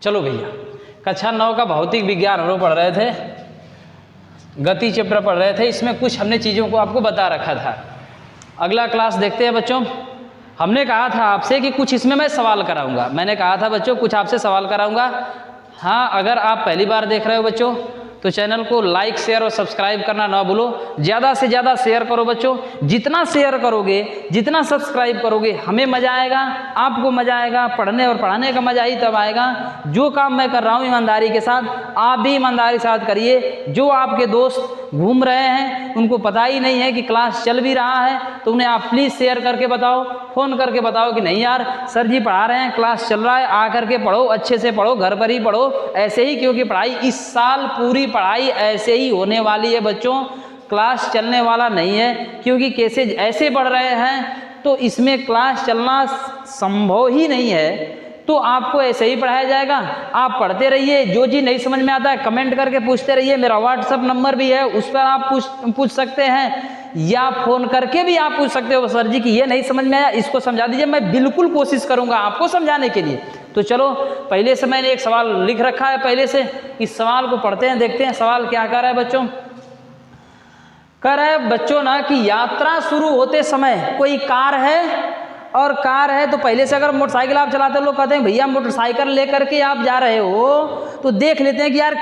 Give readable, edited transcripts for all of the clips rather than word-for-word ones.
चलो भैया, कक्षा 9 का भौतिक विज्ञान हम लोग पढ़ रहे थे, गति चैप्टर पढ़ रहे थे। इसमें कुछ हमने चीज़ों को आपको बता रखा था। अगला क्लास देखते हैं बच्चों। हमने कहा था आपसे कि कुछ इसमें मैं सवाल कराऊंगा। मैंने कहा था बच्चों कुछ आपसे सवाल कराऊंगा। हाँ, अगर आप पहली बार देख रहे हो बच्चों तो चैनल को लाइक शेयर और सब्सक्राइब करना ना भूलो। ज़्यादा से ज़्यादा शेयर करो बच्चों। जितना शेयर करोगे, जितना सब्सक्राइब करोगे, हमें मज़ा आएगा, आपको मज़ा आएगा। पढ़ने और पढ़ाने का मज़ा ही तब आएगा। जो काम मैं कर रहा हूँ ईमानदारी के साथ, आप भी ईमानदारी के साथ करिए। जो आपके दोस्त घूम रहे हैं, उनको पता ही नहीं है कि क्लास चल भी रहा है, तो उन्हें आप प्लीज़ शेयर करके बताओ, फ़ोन करके बताओ कि नहीं यार सर जी पढ़ा रहे हैं, क्लास चल रहा है, आ करके पढ़ो, अच्छे से पढ़ो, घर पर ही पढ़ो ऐसे ही। क्योंकि पढ़ाई इस साल पूरी पढ़ाई ऐसे ही होने वाली है बच्चों, क्लास चलने वाला नहीं है। क्योंकि कैसे ऐसे बढ़ रहे हैं तो इसमें क्लास चलना संभव ही नहीं है। तो आपको ऐसे ही पढ़ाया जाएगा। आप पढ़ते रहिए। जो चीज़ नहीं समझ में आता है कमेंट करके पूछते रहिए। मेरा व्हाट्सअप नंबर भी है, उस पर आप पूछ सकते हैं, या फ़ोन करके भी आप पूछ सकते हो सर जी कि ये नहीं समझ में आया, इसको समझा दीजिए। मैं बिल्कुल कोशिश करूँगा आपको समझाने के लिए। तो चलो, पहले से मैंने एक सवाल लिख रखा है, पहले से इस सवाल को पढ़ते हैं, देखते हैं सवाल क्या कर रहा है बच्चों। कह रहा है बच्चों ना कि यात्रा शुरू होते समय कोई कार है, और कार है तो पहले से अगर मोटरसाइकिल आप चलाते हो, लोग कहते हैं भैया मोटरसाइकिल लेकर के आप जा रहे हो तो देख लेते हैं कि यार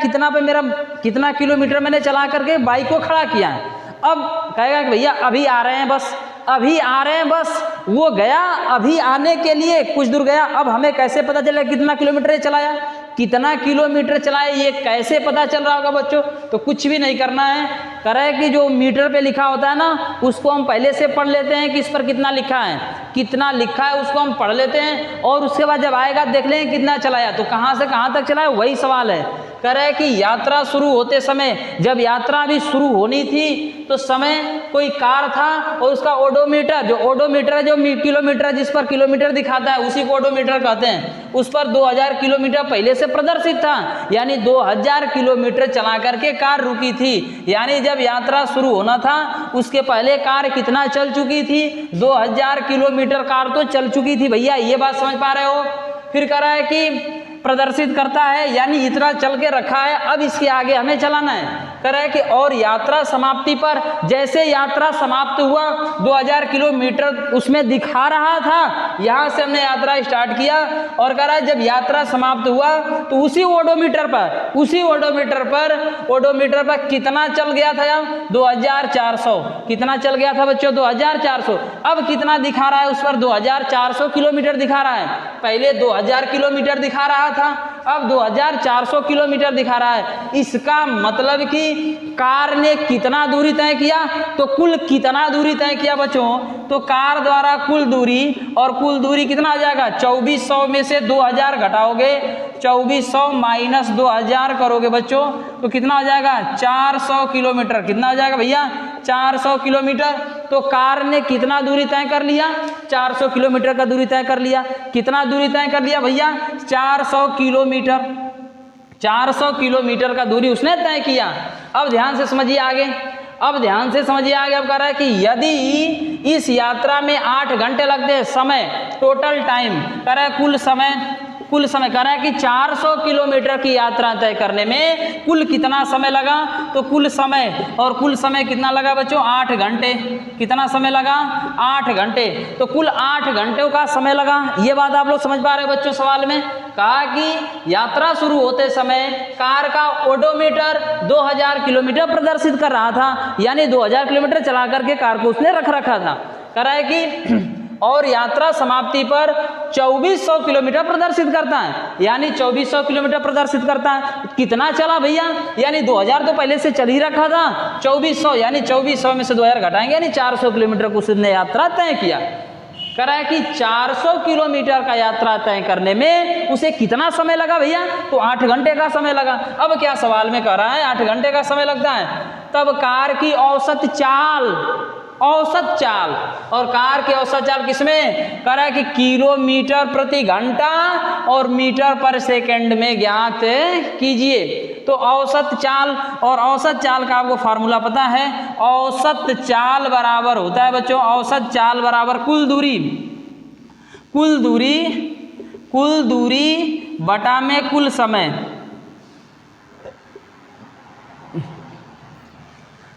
कितना किलोमीटर मैंने चला करके बाइक को खड़ा किया है। अब कहेगा कि भैया अभी आ रहे हैं बस, अभी आ रहे हैं बस। वो गया, अभी आने के लिए कुछ दूर गया। अब हमें कैसे पता चला कितना किलोमीटर चलाया, कितना किलोमीटर चलाए, ये कैसे पता चल रहा होगा बच्चों? तो कुछ भी नहीं करना है। कह रहे हैं कि जो मीटर पे लिखा होता है ना, उसको हम पहले से पढ़ लेते हैं कि इस पर कितना लिखा है, कितना लिखा है उसको हम पढ़ लेते हैं, और उसके बाद जब आएगा देख लें कितना चलाया। तो कहाँ से कहाँ तक चलाया, वही सवाल है। कह रहे हैं कि यात्रा शुरू होते समय, जब यात्रा भी शुरू होनी थी तो समय कोई कार था, और उसका ओडोमीटर, जो ओडोमीटर है, जो किलोमीटर जिस पर किलोमीटर दिखाता है उसी को ओडोमीटर कहते हैं, उस पर 2000 किलोमीटर पहले से प्रदर्शित था। यानी 2000 किलोमीटर चला करके कार रुकी थी। यानी जब यात्रा शुरू होना था उसके पहले कार कितना चल चुकी थी, 2000 किलोमीटर कार तो चल चुकी थी भैया। ये बात समझ पा रहे हो? फिर कह रहा है कि प्रदर्शित करता है, यानी इतना चल के रखा है, अब इसके आगे हमें चलाना है। कह रहा है कि और यात्रा समाप्ति पर, जैसे यात्रा समाप्त हुआ 2000 किलोमीटर उसमें दिखा रहा था, यहाँ से हमने यात्रा स्टार्ट किया। और कह रहा है जब यात्रा समाप्त हुआ तो उसी ओडोमीटर पर कितना चल गया था, 2400। कितना चल गया था बच्चों? 2400। अब कितना दिखा रहा है उस पर? 2400 किलोमीटर दिखा रहा है। पहले 2000 किलोमीटर दिखा रहा था, अब 2400 किलोमीटर दिखा रहा है। इसका मतलब कि कार ने कितना दूरी तय किया, तो कुल कितना दूरी तय किया बच्चों? तो कार द्वारा कुल दूरी, और कुल दूरी कितना आ जाएगा? 2400 में से 2000 घटाओगे, 2400 माइनस 2000 करोगे बच्चों, तो कितना हो जाएगा? 400 किलोमीटर। कितना हो जाएगा भैया? 400 किलोमीटर। तो कार ने कितना दूरी तय कर लिया? 400 किलोमीटर का दूरी तय कर लिया। कितना दूरी तय कर लिया भैया? 400 किलोमीटर। 400 किलोमीटर का दूरी उसने तय किया। अब ध्यान से समझिए आगे। अब कह रहा है कि यदि इस यात्रा में 8 घंटे लगते हैं, समय टोटल टाइम, कह रहा है कुल समय कह रहा है कि 400 किलोमीटर की यात्रा तय करने में कुल कितना समय लगा? तो कुल समय कितना लगा बच्चों? 8 घंटे। कितना समय लगा? 8 घंटे। तो कुल 8 घंटों का समय लगा। ये बात आप लोग समझ पा रहे हो बच्चों? सवाल में कहा कि यात्रा शुरू होते समय कार का ओडोमीटर 2000 किलोमीटर प्रदर्शित कर रहा था, यानी 2000 किलोमीटर चला करके कार को उसने रखा था। कह रहा है कि और यात्रा समाप्ति पर 2400 किलोमीटर प्रदर्शित करता है, यानी 2400 किलोमीटर प्रदर्शित करता है। कितना चला भैया? यानी 2000 तो पहले से चल ही रखा था, 2400, यानी 2400 में से 2000 घटाएंगे, यानी 400 किलोमीटर को उसने यात्रा तय किया। कह रहा है कि 400 किलोमीटर का यात्रा तय करने में उसे कितना समय लगा भैया? तो 8 घंटे का समय लगा। अब क्या सवाल में कह रहा है 8 घंटे का समय लगता है? तब कार की औसत चाल, और कार की औसत चाल किसमें? कह रहा है कि किलोमीटर प्रति घंटा और मीटर पर सेकंड में ज्ञात कीजिए। तो औसत चाल, और औसत चाल का आपको फार्मूला पता है। औसत चाल बराबर होता है बच्चों, औसत चाल बराबर कुल दूरी बटा में कुल समय,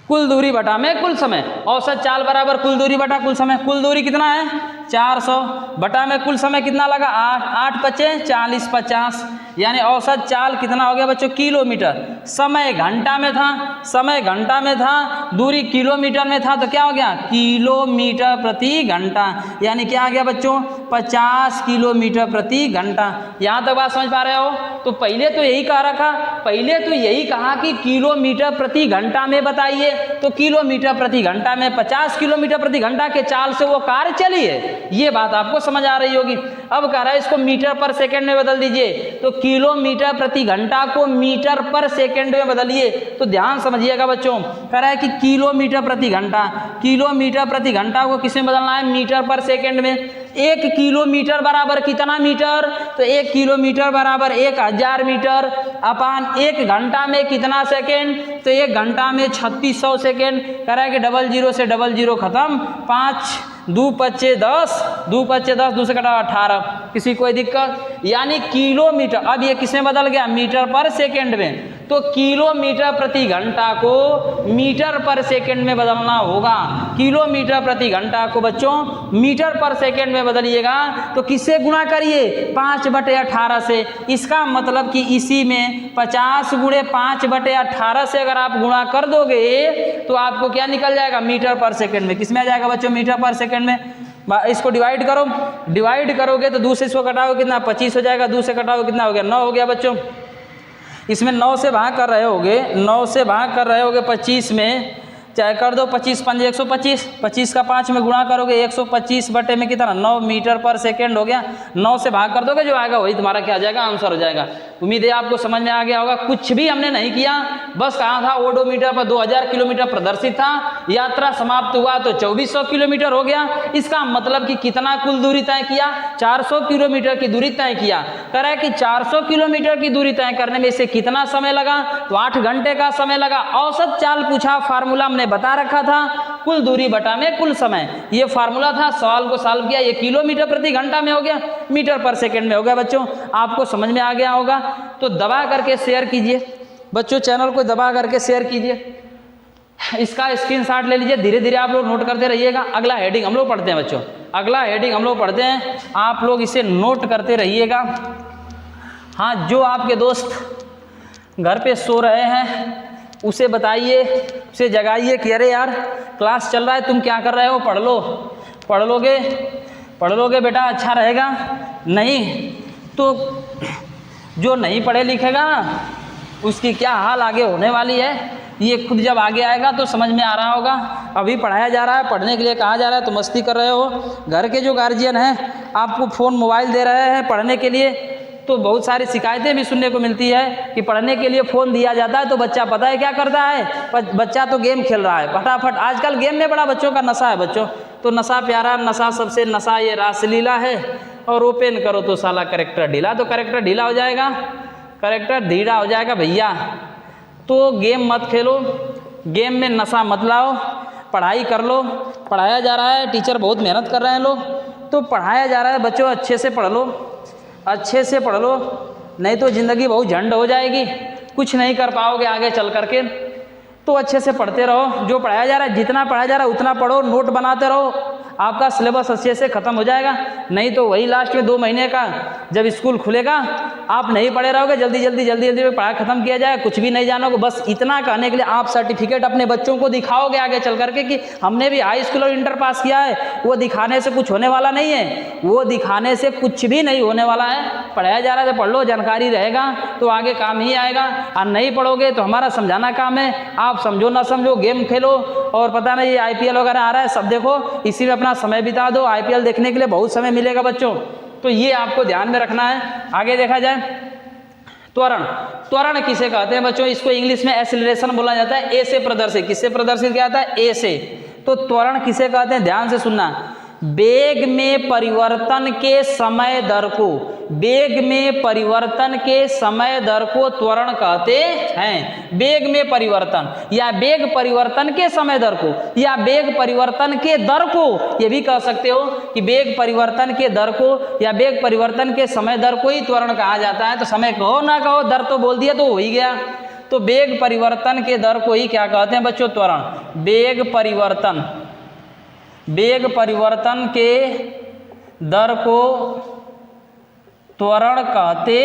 कुल दूरी बटा में कुल समय, औसत चाल बराबर कुल दूरी बटा कुल समय। कुल दूरी कितना है 400 बटा में कुल समय कितना लगा 8, 8 पचे 40, 50, यानी औसत चाल कितना हो गया बच्चों किलोमीटर। समय घंटा में था, समय घंटा में था, दूरी किलोमीटर में था, तो क्या हो गया किलोमीटर प्रति घंटा, यानी क्या आ गया बच्चों 50 किलोमीटर प्रति घंटा। यहाँ तक बात समझ पा रहे हो? तो पहले तो यही कह रखा, पहले तो यही कहा कि किलोमीटर प्रति घंटा में बताइए, तो किलोमीटर प्रति घंटा में 50 किलोमीटर प्रति घंटा के चाल से वो कार चली है, ये बात आपको समझ आ रही होगी। अब कह रहा है इसको मीटर पर सेकंड में बदल दीजिए, तो किलोमीटर प्रति घंटा को मीटर पर सेकंड में बदलिए। तो ध्यान समझिएगा बच्चों, कह रहा है कि किलोमीटर प्रति घंटा, किलोमीटर प्रति घंटा को किसमें बदलना है मीटर पर सेकंड में। 1 किलोमीटर बराबर कितना मीटर, तो 1 किलोमीटर बराबर 1000 मीटर अपान 1 घंटा में कितना सेकंड, तो 1 घंटा में 3600 सेकंड। कह रहा है कि 00 से 00 खत्म, 5 2 पच्चे 10, 2 पच्चे 10, 2 से कटा 18, किसी कोई दिक्कत। यानी किलोमीटर, अब ये किसमें बदल गया मीटर पर सेकंड में, तो किलोमीटर प्रति घंटा को मीटर पर सेकंड में बदलना होगा। किलोमीटर प्रति घंटा को बच्चों मीटर पर सेकंड में बदलिएगा, तो किससे गुणा करिए 5/18 से। इसका मतलब कि इसी में 50 × 5/18 से अगर आप गुणा कर दोगे तो आपको क्या निकल जाएगा मीटर पर सेकंड में। किसमें आ जाएगा बच्चों मीटर पर सेकंड में। इसको डिवाइड करो, डिवाइड करोगे तो 2 से इसको कटाओगे कितना 25 हो जाएगा, 2 से कटाओगे कितना हो गया 9 हो गया बच्चों। इसमें 9 से भाग कर रहे होगे, 9 से भाग कर रहे होगे 25 में, चाहे कर दो 25 5 125, 25 का 5 में गुणा करोगे 125 बटे में कितना 9 मीटर पर सेकंड हो गया। 9 से भाग कर दोगे जो आएगा वही तुम्हारा क्या आ जाएगा आंसर हो जाएगा। उम्मीद है आपको समझ में आ गया होगा। कुछ भी हमने नहीं किया, बस कहा था ओडोमीटर पर 2000 किलोमीटर प्रदर्शित था, यात्रा समाप्त हुआ तो 2400 किलोमीटर हो गया। इसका मतलब कि कितना कुल दूरी तय किया 400 किलोमीटर की दूरी तय किया। कह रहा है कि 400 किलोमीटर की दूरी तय करने में इसे कितना समय लगा, तो 8 घंटे का समय लगा। औसत चाल पूछा, फार्मूला हमने बता रखा था कुल दूरी बटा में कुल समय, ये फार्मूला था। सवाल को सॉल्व किया, ये किलोमीटर प्रति घंटा में हो गया, मीटर पर सेकंड में हो गया। बच्चों आपको समझ में आ गया होगा, तो दबा करके शेयर कीजिए बच्चों, चैनल को दबा करके शेयर कीजिए। इसका स्क्रीनशॉट ले लीजिए, धीरे धीरे आप लोग नोट करते रहिएगा। अगला हेडिंग हम लोग पढ़ते हैं बच्चों, अगला हेडिंग हम लोग पढ़ते हैं, आप लोग इसे नोट करते रहिएगा। हाँ, जो आपके दोस्त घर पे सो रहे हैं उसे बताइए, उसे जगाइए कि अरे यार क्लास चल रहा है, तुम क्या कर रहे हो, पढ़ लो। पढ़ लोगे बेटा अच्छा रहेगा, नहीं तो जो नहीं पढ़े लिखेगा ना उसकी क्या हाल आगे होने वाली है, ये खुद जब आगे आएगा तो समझ में आ रहा होगा। अभी पढ़ाया जा रहा है, पढ़ने के लिए कहा जा रहा है तो मस्ती कर रहे हो। घर के जो गार्जियन हैं आपको फ़ोन मोबाइल दे रहे हैं पढ़ने के लिए, तो बहुत सारी शिकायतें भी सुनने को मिलती है कि पढ़ने के लिए फ़ोन दिया जाता है तो बच्चा पता है क्या करता है, बच्चा तो गेम खेल रहा है फटाफट। आजकल गेम में बड़ा बच्चों का नशा है बच्चों, तो नशा प्यारा, नशा सबसे नशा ये रासलीला है। और ओपन करो तो साला करेक्टर ढीला, तो करेक्टर ढीला हो जाएगा, करेक्टर ढीला हो जाएगा भैया। तो गेम मत खेलो, गेम में नशा मत लाओ, पढ़ाई कर लो। पढ़ाया जा रहा है, टीचर बहुत मेहनत कर रहे हैं लोग, तो पढ़ाया जा रहा है बच्चों, अच्छे से पढ़ लो, अच्छे से पढ़ लो, नहीं तो ज़िंदगी बहुत झंड हो जाएगी, कुछ नहीं कर पाओगे आगे चल करके। तो अच्छे से पढ़ते रहो, जो पढ़ाया जा रहा है जितना पढ़ाया जा रहा है उतना पढ़ो, नोट बनाते रहो, आपका सिलेबस अच्छे से ख़त्म हो जाएगा। नहीं तो वही लास्ट में 2 महीने का जब स्कूल खुलेगा आप नहीं पढ़े रहोगे, जल्दी जल्दी पढ़ाई ख़त्म किया जाए, कुछ भी नहीं जानोगे। बस इतना कहने के लिए आप सर्टिफिकेट अपने बच्चों को दिखाओगे आगे चल करके कि हमने भी हाई स्कूल और इंटर पास किया है, वो दिखाने से कुछ होने वाला नहीं है, वो दिखाने से कुछ भी नहीं होने वाला है। पढ़ाया जा रहा है तो पढ़ लो, जानकारी रहेगा तो आगे काम ही आएगा, और नहीं पढ़ोगे तो हमारा समझाना काम है। आप समझो ना समझो, गेम खेलो और पता नहीं IPL वगैरह आ रहा है, सब देखो, इसी में अपना समय बिता दो। IPL देखने के लिए बहुत समय मिलेगा बच्चों, तो ये आपको ध्यान में रखना है। आगे देखा जाए, त्वरण, त्वरण किसे कहते हैं बच्चों, इसको इंग्लिश में एक्सीलरेशन बोला जाता है। ए से प्रदर्शित, किससे प्रदर्शित किया जाता है, ए से। तो त्वरण किसे कहते हैं, ध्यान से सुनना, वेग में परिवर्तन के समय दर को, वेग में परिवर्तन के समय दर को त्वरण कहते हैं। वेग में परिवर्तन या वेग परिवर्तन के समय दर को या वेग परिवर्तन के दर को, ये भी कह सकते हो कि वेग परिवर्तन के दर को या वेग परिवर्तन के समय दर को ही त्वरण कहा जाता है। तो समय कहो ना कहो, दर तो बोल दिया तो हो ही गया। तो वेग परिवर्तन के दर को ही क्या कहते हैं बच्चों? त्वरण। वेग परिवर्तन के दर को त्वरण कहते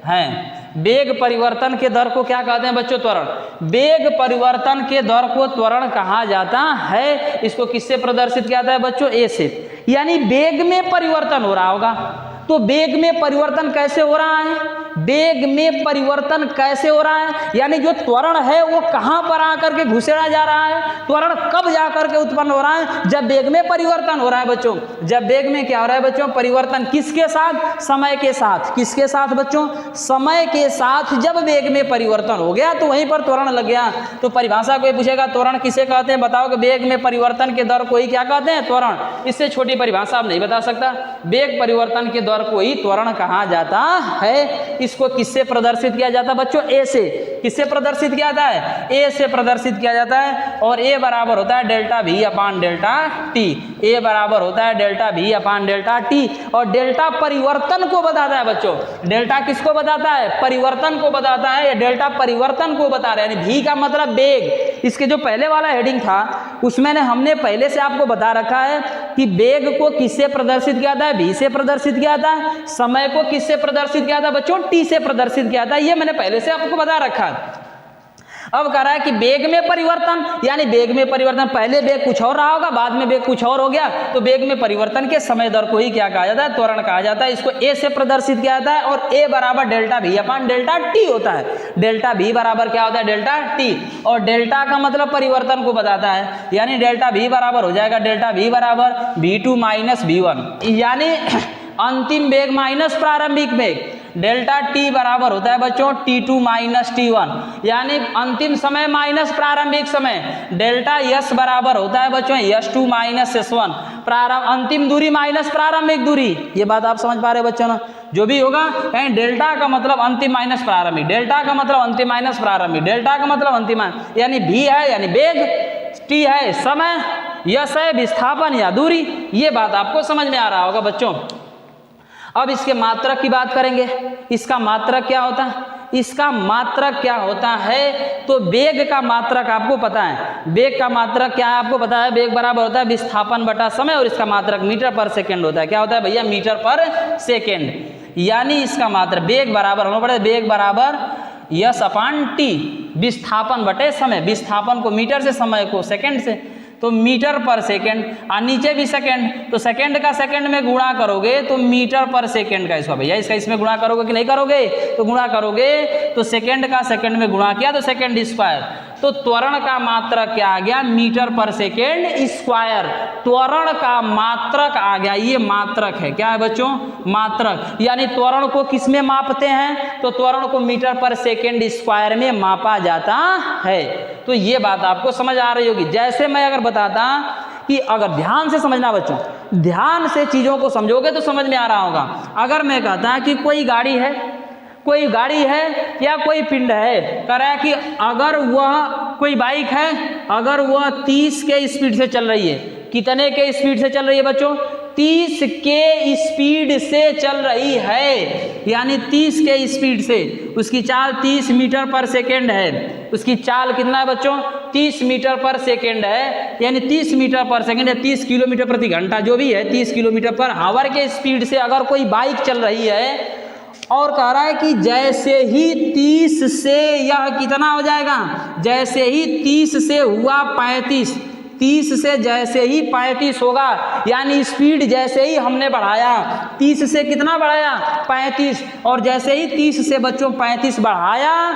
हैं। वेग परिवर्तन के दर को क्या कहते हैं बच्चों? त्वरण। वेग परिवर्तन के दर को त्वरण कहा जाता है। इसको किससे प्रदर्शित किया जाता है बच्चों? ए से। यानी वेग में परिवर्तन हो रहा होगा। तो वेग में परिवर्तन कैसे हो रहा है? वेग में परिवर्तन कैसे हो रहा है? यानी जो त्वरण है वो कहां पर आकर के घुसेड़ा जा रहा है? त्वरण कब जाकर के उत्पन्न हो रहा है? जब वेग में परिवर्तन हो रहा है बच्चों। जब वेग में क्या हो रहा है बच्चों? परिवर्तन। किसके साथ? समय के साथ। किसके साथ बच्चों? समय के साथ जब वेग में परिवर्तन हो गया तो वहीं पर त्वरण लग गया। तो परिभाषा कोई पूछेगा त्वरण किसे कहते हैं, बताओ कि वेग में परिवर्तन के दर को ही क्या कहते हैं? त्वरण। इससे छोटी परिभाषा आप नहीं बता सकता। वेग परिवर्तन के दर को ही त्वरण कहा जाता है। इसको किससे प्रदर्शित किया जाता है बच्चों? ए से। किससे प्रदर्शित किया जाता है? ए से प्रदर्शित किया जाता है। और ए बराबर होता है delta V upon delta T. A बराबर होता है delta V upon delta T. और डेल्टा परिवर्तन को बताता है बच्चों। डेल्टा किसको बताता है? परिवर्तन को बताता है। या डेल्टा परिवर्तन को बता रहा है। यानी V का मतलब वेग। इसके जो पहले वाला हेडिंग था उसमें हमने पहले से आपको बता रखा है कि वेग को किससे प्रदर्शित किया था? V से प्रदर्शित किया था। समय को किससे प्रदर्शित किया था बच्चों? टी से प्रदर्शित किया था। ये मैंने पहले से आपको बता रखा है। अब कह रहा है कि वेग में परिवर्तन, यानी वेग में परिवर्तन, पहले वेग कुछ और रहा होगा, बाद में वेग कुछ और हो गया, तो वेग में परिवर्तन के समय दर को ही क्या कहा जाता है? त्वरण कहा जाता है। इसको ए से प्रदर्शित किया जाता है। और ए बराबर delta V upon delta T होता है। डेल्टा V बराबर क्या होता है? Delta T. और डेल्टा का मतलब परिवर्तन को बताता है। यानी डेल्टा V बराबर हो जाएगा डेल्टा V बराबर V2 माइनस V1, यानी अंतिम वेग माइनस प्रारंभिक वेग। डेल्टा टी बराबर होता है बच्चों T2 माइनस T1, यानी अंतिम समय माइनस प्रारंभिक समय। डेल्टा S बराबर होता है बच्चों S2 माइनस S1, अंतिम दूरी माइनस प्रारंभिक दूरी। ये बात आप समझ पा रहे हो बच्चों ना? जो भी होगा कहीं डेल्टा का मतलब अंतिम माइनस प्रारंभिक, डेल्टा का मतलब अंतिम माइनस प्रारंभिक, डेल्टा का मतलब अंतिम, यानी V है यानी वेग, T है समय, S है विस्थापन या दूरी। ये बात आपको समझ में आ रहा होगा बच्चों। अब इसके मात्रक की बात करेंगे। इसका मात्रक क्या होता है? इसका मात्रक क्या होता है? तो वेग का मात्रक आपको पता है। वेग का मात्रक क्या है आपको पता है? वेग बराबर होता है विस्थापन बटा समय, और इसका मात्रक मीटर पर सेकेंड होता है। क्या होता है भैया? मीटर पर सेकेंड। यानी इसका मात्रक वेग बराबर होना पड़े, वेग बराबर S अपान टी, विस्थापन बटे समय। विस्थापन को मीटर से, समय को सेकेंड से, तो मीटर पर सेकेंड। और नीचे भी सेकेंड, तो सेकेंड का सेकेंड में गुणा करोगे तो मीटर पर सेकेंड का इसका भैया इसका इसमें गुणा करोगे कि नहीं करोगे? तो गुणा करोगे तो सेकेंड का सेकेंड में गुणा किया तो सेकेंड स्क्वायर। तो त्वरण का मात्रक क्या आ गया? मीटर पर सेकेंड स्क्वायर। त्वरण का मात्रक आ गया, ये मात्रक है। क्या है बच्चों? मात्रक। यानी त्वरण को किस में मापते हैं? तो त्वरण को मीटर पर सेकेंड स्क्वायर में मापा जाता है। तो ये बात आपको समझ आ रही होगी। जैसे मैं अगर बताता कि अगर ध्यान से समझना बच्चों, ध्यान से चीजों को समझोगे तो समझ में आ रहा होगा। अगर मैं कहता कि कोई गाड़ी है या कोई पिंड है, कह रहा है कि अगर वह कोई बाइक है, अगर वह 30 के स्पीड से चल रही है। कितने के स्पीड से चल रही है बच्चों? 30 के स्पीड से चल रही है। यानी 30 के स्पीड से उसकी चाल 30 मीटर पर सेकेंड है। उसकी चाल कितना है बच्चों? 30 मीटर पर सेकेंड है। यानी 30 मीटर पर सेकेंड या 30 किलोमीटर प्रति घंटा, जो भी है 30 किलोमीटर पर आवर के स्पीड से अगर कोई बाइक चल रही है, और कह रहा है कि जैसे ही 30 से यह कितना हो जाएगा? जैसे ही 30 से हुआ 35, 30 से जैसे ही 35 होगा, यानी स्पीड जैसे ही हमने बढ़ाया, 30 से कितना बढ़ाया? 35, और जैसे ही 30 से बच्चों 35 बढ़ाया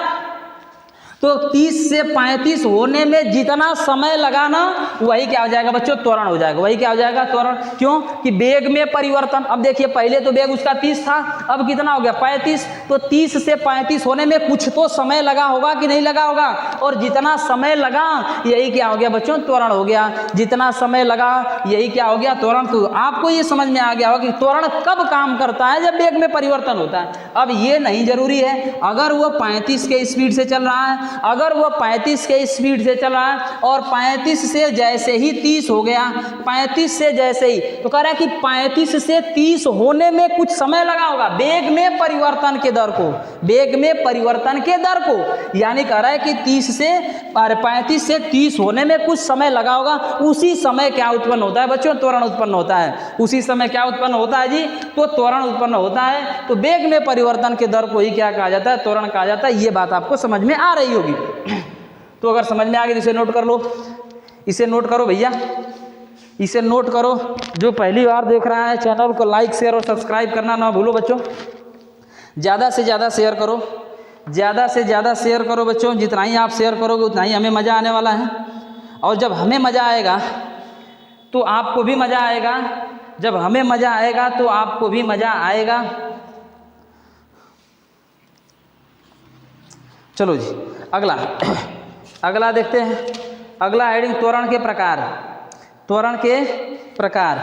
तो 30 से 35 होने में जितना समय लगा ना, वही क्या हो जाएगा बच्चों, त्वरण हो जाएगा। वही क्या हो जाएगा, त्वरण। क्यों कि वेग में परिवर्तन। अब देखिए पहले तो वेग उसका 30 था, अब कितना हो गया 35। तो 30 से 35 होने में कुछ तो समय लगा होगा कि नहीं लगा होगा, और जितना समय लगा यही क्या हो गया बच्चों, त्वरण हो गया। जितना समय लगा यही क्या हो गया, त्वरण। तो आपको ये समझ में आ गया होगा कि त्वरण कब काम करता है, जब वेग में परिवर्तन होता है। अब ये नहीं जरूरी है अगर वो 35 के स्पीड से चल रहा है, अगर वो 35 के स्पीड से चल रहा है और 35 से जैसे ही 30 हो गया, 35 से जैसे ही, तो कह रहा है कि 35 से 30 होने में कुछ समय लगा होगा वेग में परिवर्तन के दर को, वेग में परिवर्तन के दर को। यानी कह रहा है कि 35 से 30 होने में कुछ समय लगा होगा। उसी समय क्या उत्पन्न होता है बच्चों, त्वरण उत्पन्न होता है। उसी समय क्या उत्पन्न होता है जी, तो त्वरण उत्पन्न होता है। तो वेग में परिवर्तन के दर को ही क्या कहा जाता है, त्वरण कहा जाता है। ये बात आपको समझ में आ रही होगी। तो अगर समझ में आ गई तो इसे नोट कर लो, इसे नोट करो भैया, इसे नोट करो। जो पहली बार देख रहा है चैनल को लाइक शेयर और सब्सक्राइब करना ना भूलो बच्चों। ज़्यादा से ज़्यादा शेयर करो, ज़्यादा से ज़्यादा शेयर करो बच्चों। जितना ही आप शेयर करोगे उतना ही हमें मज़ा आने वाला है, और जब हमें मज़ा आएगा तो आपको भी मज़ा आएगा। जब हमें मज़ा आएगा तो आपको भी मज़ा आएगा। चलो जी अगला अगला देखते हैं। अगला हेडिंग त्वरण के प्रकार, त्वरण के प्रकार,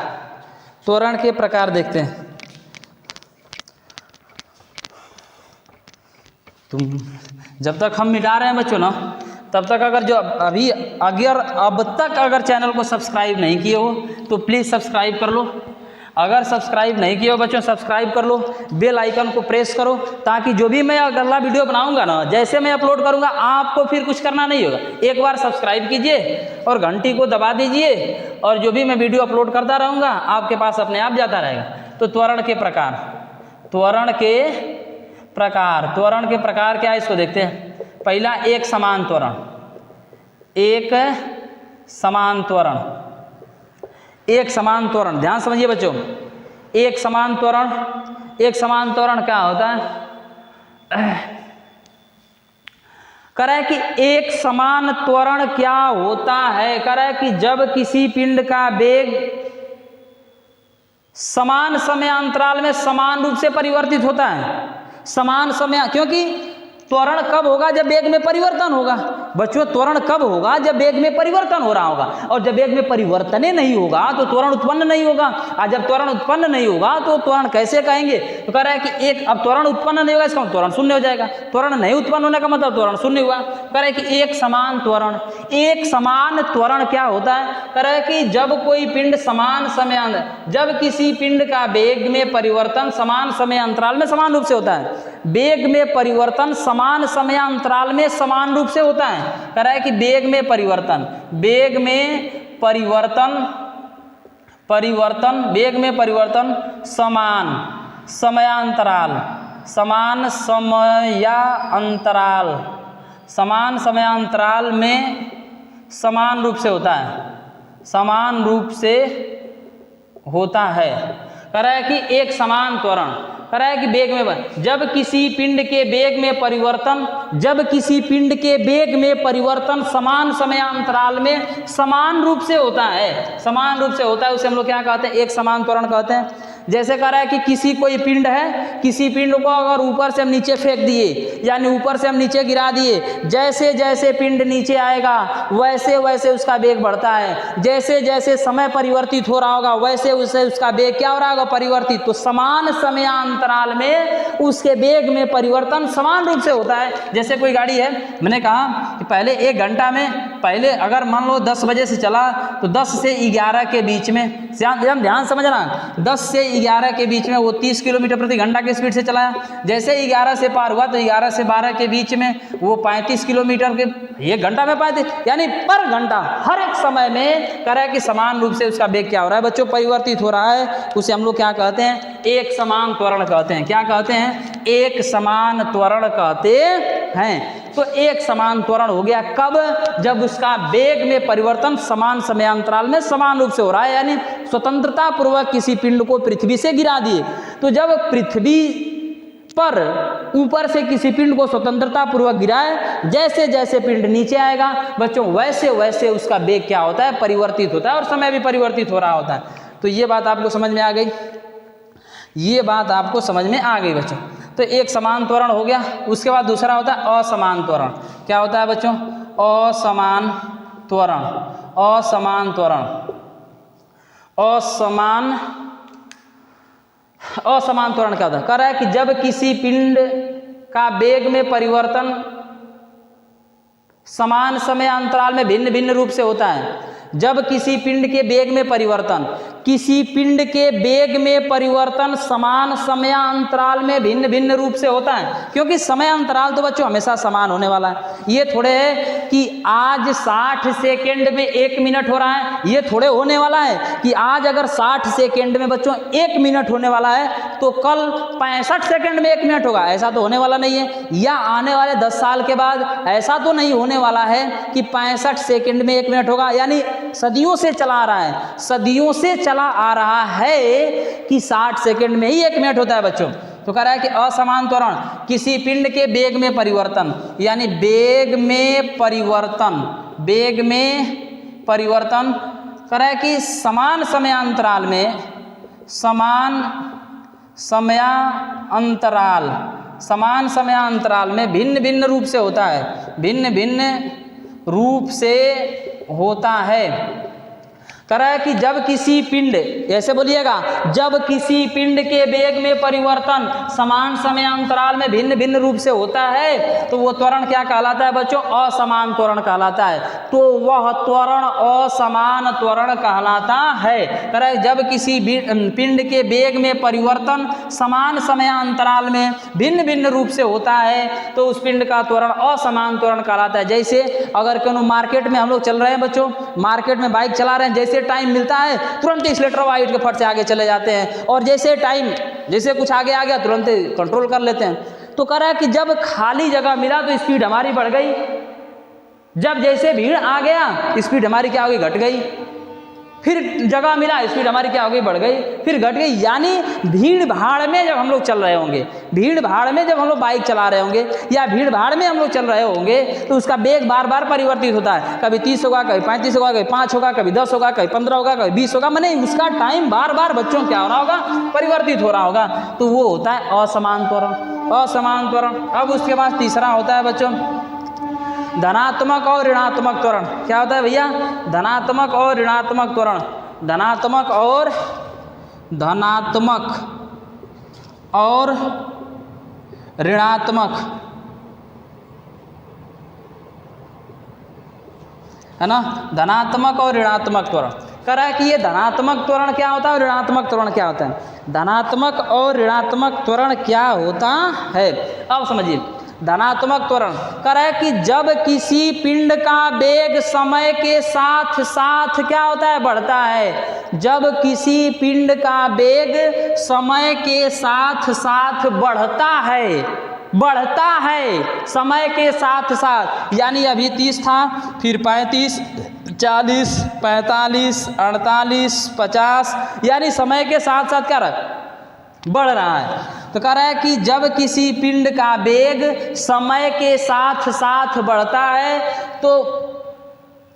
त्वरण के प्रकार देखते हैं। तुम जब तक हम मिटा रहे हैं बच्चों ना, तब तक अगर जो अभी अब तक अगर चैनल को सब्सक्राइब नहीं किए हो तो प्लीज़ सब्सक्राइब कर लो। अगर सब्सक्राइब नहीं किए हो बच्चों, सब्सक्राइब कर लो, बेल आइकन को प्रेस करो, ताकि जो भी मैं अगला वीडियो बनाऊंगा ना, जैसे मैं अपलोड करूंगा आपको फिर कुछ करना नहीं होगा। एक बार सब्सक्राइब कीजिए और घंटी को दबा दीजिए, और जो भी मैं वीडियो अपलोड करता रहूँगा आपके पास अपने आप जाता रहेगा। तो त्वरण के प्रकार, त्वरण के प्रकार, त्वरण के प्रकार क्या है इसको देखते हैं। पहला एक समान त्वरण, एक समान त्वरण, एक समान त्वरण। ध्यान समझिए बच्चों, एक समान त्वरण, एक समान त्वरण क्या होता है, कह रहा है कि एक समान त्वरण क्या होता है। कह रहा है कि जब किसी पिंड का वेग समान समय अंतराल में समान रूप से परिवर्तित होता है। समान समय, क्योंकि त्वरण कब होगा, जब वेग में परिवर्तन होगा बच्चों। त्वरण कब होगा, जब वेग में परिवर्तन हो रहा होगा, और जब वेग में परिवर्तन ही नहीं होगा तो त्वरण उत्पन्न नहीं होगा। और जब त्वरण उत्पन्न नहीं होगा तो त्वरण कैसे कहेंगे। तो कह रहा है कि एक, अब त्वरण उत्पन्न नहीं होगा इसका मतलब त्वरण शून्य हो जाएगा। त्वरण नहीं उत्पन्न होने का मतलब त्वरण शून्य हुआ। कह रहा है कि एक समान त्वरण, एक समान त्वरण क्या होता है। कह रहा है कि जब कोई पिंड समान समय, जब किसी पिंड का वेग में परिवर्तन समान समय अंतराल में समान रूप से होता है, वेग में परिवर्तन समान समय अंतराल में समान रूप से होता है। कह रहा है कि वेग में परिवर्तन, वेग में परिवर्तन, वेग में परिवर्तन समान समयांतराल, समान समयांतराल, समान समयांतराल में समान रूप से होता है, समान रूप से होता है। कह रहा है कि एक समान त्वरण, कह रहा है कि वेग में, जब किसी पिंड के वेग में परिवर्तन, जब किसी पिंड के वेग में परिवर्तन समान समयांतराल में समान रूप से होता है, समान रूप से होता है, उसे हम लोग क्या कहते हैं, एक समान त्वरण कहते हैं। जैसे कह रहा है कि किसी कोई पिंड है, किसी पिंड को अगर ऊपर से हम नीचे फेंक दिए, यानी ऊपर से हम नीचे गिरा दिए, जैसे जैसे पिंड नीचे आएगा वैसे वैसे उसका वेग बढ़ता है। जैसे जैसे समय परिवर्तित हो रहा होगा वैसे वैसे उसका वेग क्या हो रहा होगा, परिवर्तित। तो समान समयांतराल में उसके वेग में परिवर्तन समान रूप से होता है। जैसे कोई गाड़ी है, मैंने कहा कि पहले 1 घंटा में, पहले अगर मान लो 10 बजे से चला तो 10 से 11 के बीच में, ध्यान समझना, 10 से 11 के बीच में वो 30 किलोमीटर प्रति घंटा की स्पीड से चलाया। जैसे 11 से पार हुआ तो 11 से 12 के बीच में वो 35 किलोमीटर के 1 घंटा में पाए थे। यानी पर घंटा हर एक समय में कह रहा है कि समान रूप से उसका वेग क्या हो रहा है बच्चों, परिवर्तित हो रहा है। उसे हम लोग क्या कहते हैं, एक समान त्वरण कहते हैं। क्या कहते हैं, एक समान त्वरण कहते हैं। तो एक समान त्वरण हो गया कब, जब उसका वेग में परिवर्तन समान समयांतराल में समान रूप से हो रहा है। यानी स्वतंत्रता पूर्वक किसी पिंड को पृथ्वी से गिरा दिए, तो जब पृथ्वी पर ऊपर से किसी पिंड को स्वतंत्रता पूर्वक गिराए, जैसे जैसे पिंड नीचे आएगा बच्चों वैसे वैसे उसका वेग क्या होता है, परिवर्तित होता है और समय भी परिवर्तित हो रहा होता है। तो ये बात आपको समझ में आ गई, ये बात आपको समझ में आ गई बच्चों। तो एक समान त्वरण हो गया, उसके बाद दूसरा होता है असमान त्वरण। क्या होता है बच्चों? असमान त्वरण। असमान त्वरण, असमान त्वरण क्या होता है? कह रहा है कि जब किसी पिंड का वेग में परिवर्तन समान समय अंतराल में भिन्न भिन्न रूप से होता है, जब किसी पिंड के वेग में परिवर्तन, किसी पिंड के वेग में परिवर्तन समान समय अंतराल में भिन्न भिन्न रूप से होता है, क्योंकि समय अंतराल तो बच्चों हमेशा समान होने वाला है। ये थोड़े है कि आज 60 सेकेंड में 1 मिनट हो रहा है, ये थोड़े होने वाला है कि आज अगर 60 सेकेंड में बच्चों 1 मिनट होने वाला है तो कल 65 सेकेंड में 1 मिनट होगा, ऐसा तो होने वाला नहीं है। या आने वाले 10 साल के बाद ऐसा तो नहीं होने वाला है कि 65 सेकेंड में 1 मिनट होगा। यानी सदियों से चला आ रहा है, सदियों से चला आ रहा है कि 60 सेकेंड में ही 1 मिनट होता है बच्चों। तो कह रहा है कि असमान त्वरण किसी पिंड के वेग में परिवर्तन, यानी वेग में परिवर्तन, वेग में परिवर्तन कह रहा है कि समान समयांतराल में, समान समयांतराल, समान समयांतराल में भिन्न भिन्न रूप से होता है, भिन्न भिन्न रूप से होता है। कह रहा है कि जब किसी पिंड, ऐसे बोलिएगा, जब किसी पिंड के वेग में परिवर्तन समान समय अंतराल में भिन्न भिन्न रूप से होता है तो वो त्वरण क्या कहलाता है बच्चों? असमान त्वरण कहलाता है। तो वह त्वरण असमान त्वरण कहलाता है। कह रहा है जब किसी पिंड के वेग में परिवर्तन समान समय अंतराल में भिन्न भिन्न रूप से होता है तो उस पिंड का त्वरण असमान त्वरण कहलाता है। जैसे अगर कहीं मार्केट में हम लोग चल रहे हैं बच्चों, मार्केट में बाइक चला रहे हैं, जैसे टाइम मिलता है तुरंत एक्सीलेटर वाइट के फट से आगे चले जाते हैं, और जैसे टाइम, जैसे कुछ आगे आ गया तुरंत कंट्रोल कर लेते हैं। तो कह रहा है कि जब खाली जगह मिला तो स्पीड हमारी बढ़ गई, जब जैसे भीड़ आ गया स्पीड हमारी क्या हो गई? घट गई। फिर जगह मिला स्पीड हमारी क्या हो गई? बढ़ गई, फिर घट गई। यानी भीड़ भाड़ में जब हम लोग चल रहे होंगे, भीड़ भाड़ में जब हम लोग बाइक चला रहे होंगे या भीड़ भाड़ में हम लोग चल रहे होंगे तो उसका वेग बार बार परिवर्तित होता है। कभी 30 होगा, कभी 35 होगा, कभी 5 होगा, कभी 10 होगा, कभी 15 होगा, कभी 20 होगा। माने उसका टाइम बार बार बच्चों क्या हो रहा होगा? परिवर्तित हो रहा होगा। तो वो होता है असमान त्वरण, असमान त्वरण। अब उसके बाद तीसरा होता है बच्चों धनात्मक और ऋणात्मक त्वरण। क्या होता है भैया? धनात्मक और ऋणात्मक त्वरण। धनात्मक और ऋणात्मक, है ना? धनात्मक और ऋणात्मक त्वरण। कह रहा है कि ये धनात्मक त्वरण क्या होता है और ऋणात्मक त्वरण क्या होता है? धनात्मक और ऋणात्मक त्वरण क्या होता है? अब समझिए, धनात्मक त्वरण कह रहा है कि जब किसी पिंड का वेग समय के साथ साथ क्या होता है? बढ़ता है। जब किसी पिंड का वेग समय के साथ साथ बढ़ता है, बढ़ता है समय के साथ साथ। यानी अभी 30 था, फिर 35, 40, 45, 48, 50, यानी समय के साथ साथ क्या रहा? बढ़ रहा है। तो कह रहा है कि जब किसी पिंड का वेग समय के साथ साथ बढ़ता है तो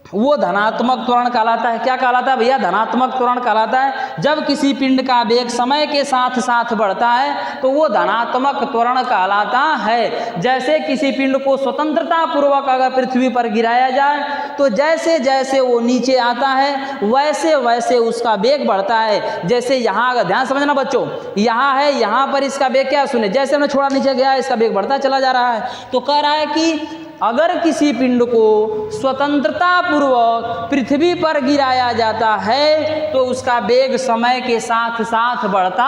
वो धनात्मक त्वरण कहलाता है। क्या कहलाता है भैया? धनात्मक त्वरण कहलाता है। जब किसी पिंड का वेग समय के साथ साथ बढ़ता है तो वो धनात्मक त्वरण कहलाता है। जैसे किसी पिंड को स्वतंत्रता पूर्वक अगर पृथ्वी पर गिराया जाए तो जैसे जैसे वो नीचे आता है वैसे वैसे उसका वेग बढ़ता है। जैसे यहाँ, अगर ध्यान समझना बच्चों, यहाँ है, यहाँ पर इसका वेग क्या सुने, जैसे हमने छोड़ा नीचे गया इसका वेग बढ़ता चला जा रहा है। तो कह रहा है कि अगर किसी पिंड को स्वतंत्रता पूर्वक पृथ्वी पर गिराया जाता है तो उसका वेग समय के साथ साथ बढ़ता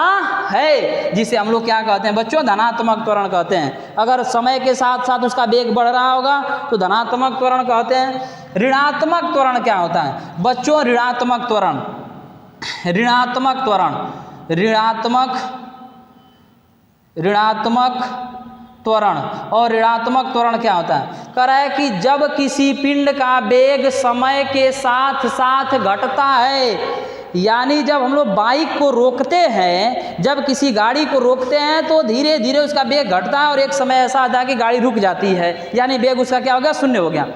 है, जिसे हम लोग क्या कहते हैं बच्चों? धनात्मक त्वरण कहते हैं। अगर समय के साथ साथ उसका वेग बढ़ रहा होगा तो धनात्मक त्वरण कहते हैं। ऋणात्मक त्वरण क्या होता है बच्चों? ऋणात्मक त्वरण, ऋणात्मक त्वरण, ऋणात्मक त्वरण। और ऋणात्मक त्वरण क्या होता है? कह रहा है कि जब किसी पिंड का वेग समय के साथ साथ घटता है, यानी जब हम लोग बाइक को रोकते हैं, जब किसी गाड़ी को रोकते हैं तो धीरे धीरे उसका वेग घटता है और एक समय ऐसा आता है कि गाड़ी रुक जाती है, यानी वेग उसका क्या हो गया, शून्य हो गया।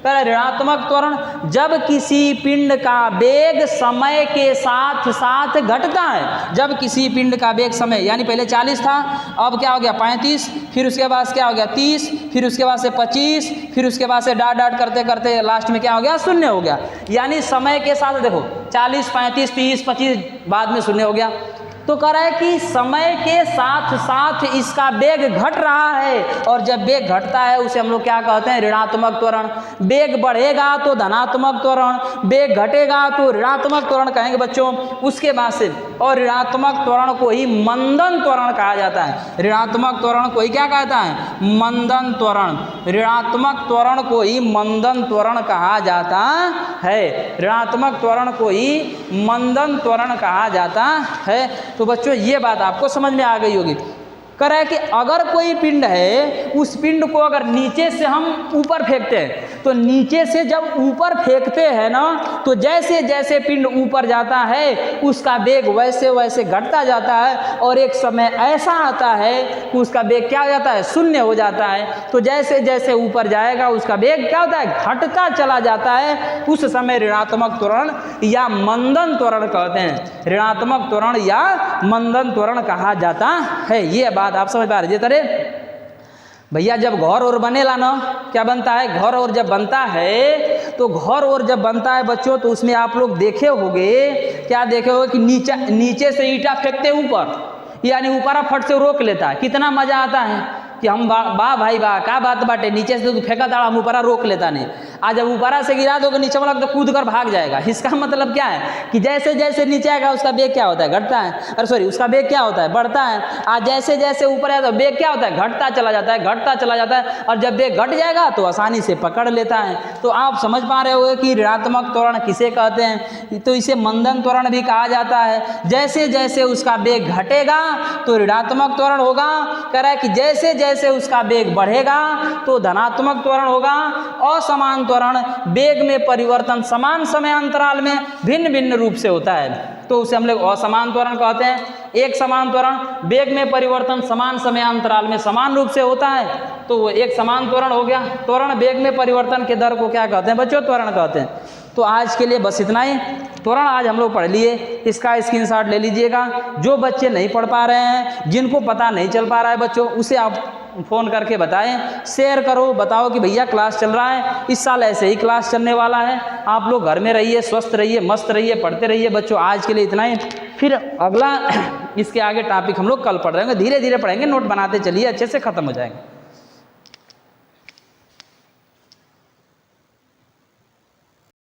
ऋणात्मक त्वरण, जब किसी पिंड का वेग समय के साथ साथ घटता है, जब किसी पिंड का वेग समय, यानी पहले 40 था, अब क्या हो गया 35, फिर उसके बाद क्या हो गया 30, फिर उसके बाद से 25, फिर उसके बाद से डाट डाट करते करते लास्ट में क्या हो गया, शून्य हो गया। यानी समय के साथ देखो 40, 35, 30, 25 बाद में शून्य हो गया। तो कह रहा है कि समय के साथ साथ इसका वेग घट रहा है, और जब वेग घटता है उसे हम लोग क्या कहते हैं, ऋणात्मक त्वरण। वेग बढ़ेगा तो धनात्मक त्वरण, वेग घटेगा तो ऋणात्मक त्वरण कहेंगे बच्चों। उसके बाद से और ऋणात्मक त्वरण को ही मंदन त्वरण कहा जाता है। ऋणात्मक त्वरण को ही क्या कहता है, मंदन त्वरण। ऋणात्मक त्वरण को ही मंदन त्वरण कहा जाता है। ऋणात्मक त्वरण को ही मंदन त्वरण कहा जाता है। तो बच्चों ये बात आपको समझ में आ गई होगी। कह रहा है कि अगर कोई पिंड है, उस पिंड को अगर नीचे से हम ऊपर फेंकते हैं, तो नीचे से जब ऊपर फेंकते हैं ना, तो जैसे जैसे पिंड ऊपर जाता है उसका वेग वैसे वैसे घटता जाता है, और एक समय ऐसा आता है कि उसका वेग क्या हो जाता है, शून्य हो जाता है। तो जैसे जैसे ऊपर जाएगा उसका वेग क्या होता है, घटता चला जाता है। उस समय ऋणात्मक त्वरण या मंदन त्वरण कहते हैं। ऋणात्मक त्वरण या मंदन त्वरण कहा जाता है। ये बात आप समझ पा रहे थे। भैया जब घर और बनेला ना, क्या बनता है, घर और जब बनता है, तो घर और जब बनता है बच्चों, तो उसमें आप लोग देखे होंगे, क्या देखे होंगे कि नीचे से ईंटा फेंकते ऊपर, यानी ऊपर फट से रोक लेता है। कितना मजा आता है कि हम बा भाई बा क्या बात बाटे, नीचे से तो फेंका था, हम ऊपरा रोक लेता नहीं। आज जब ऊपरा से गिरा दोगे नीचे वाला तो कूद कर भाग जाएगा। इसका मतलब क्या है कि जैसे जैसे नीचे आएगा उसका वेग क्या होता है, घटता है। अरे सॉरी, उसका वेग क्या होता है, बढ़ता है। आज जैसे जैसे ऊपर आया तो वेग क्या होता है, घटता चला जाता है, घटता चला जाता है। और जब वेग घट जाएगा तो आसानी से पकड़ लेता है। तो आप समझ पा रहे होंगे कि ऋणात्मक त्वरण किसे कहते हैं। तो इसे मंदन त्वरण भी कहा जाता है। जैसे जैसे उसका वेग घटेगा तो ऋणात्मक त्वरण होगा। कह रहा है कि जैसे जैसे उसका वेग बढ़ेगा तो धनात्मक त्वरण होगा। असमान त्वरण, वेग में परिवर्तन समान समय अंतराल में भिन्न भिन्न रूप से होता है, तो उसे हम लोग असमान त्वरण कहते हैं। एक समान त्वरण, वेग में परिवर्तन समान समय अंतराल में समान रूप से होता है, तो वो एक समान त्वरण हो गया। त्वरण वेग में परिवर्तन के दर को क्या कहते हैं बच्चों, त्वरण कहते हैं। तो आज के लिए बस इतना ही। त्वरण आज हम लोग पढ़ लिए, इसका स्क्रीनशॉट ले लीजिएगा। जो बच्चे नहीं पढ़ पा रहे हैं, जिनको पता नहीं चल पा रहा है बच्चों, उसे आप फ़ोन करके बताएं, शेयर करो, बताओ कि भैया क्लास चल रहा है, इस साल ऐसे ही क्लास चलने वाला है। आप लोग घर में रहिए, स्वस्थ रहिए, मस्त रहिए, पढ़ते रहिए बच्चों। आज के लिए इतना ही। फिर अगला इसके आगे टॉपिक हम लोग कल पढ़ रहे होंगे, धीरे धीरे पढ़ेंगे, नोट बनाते चलिए, अच्छे से ख़त्म हो जाएंगे।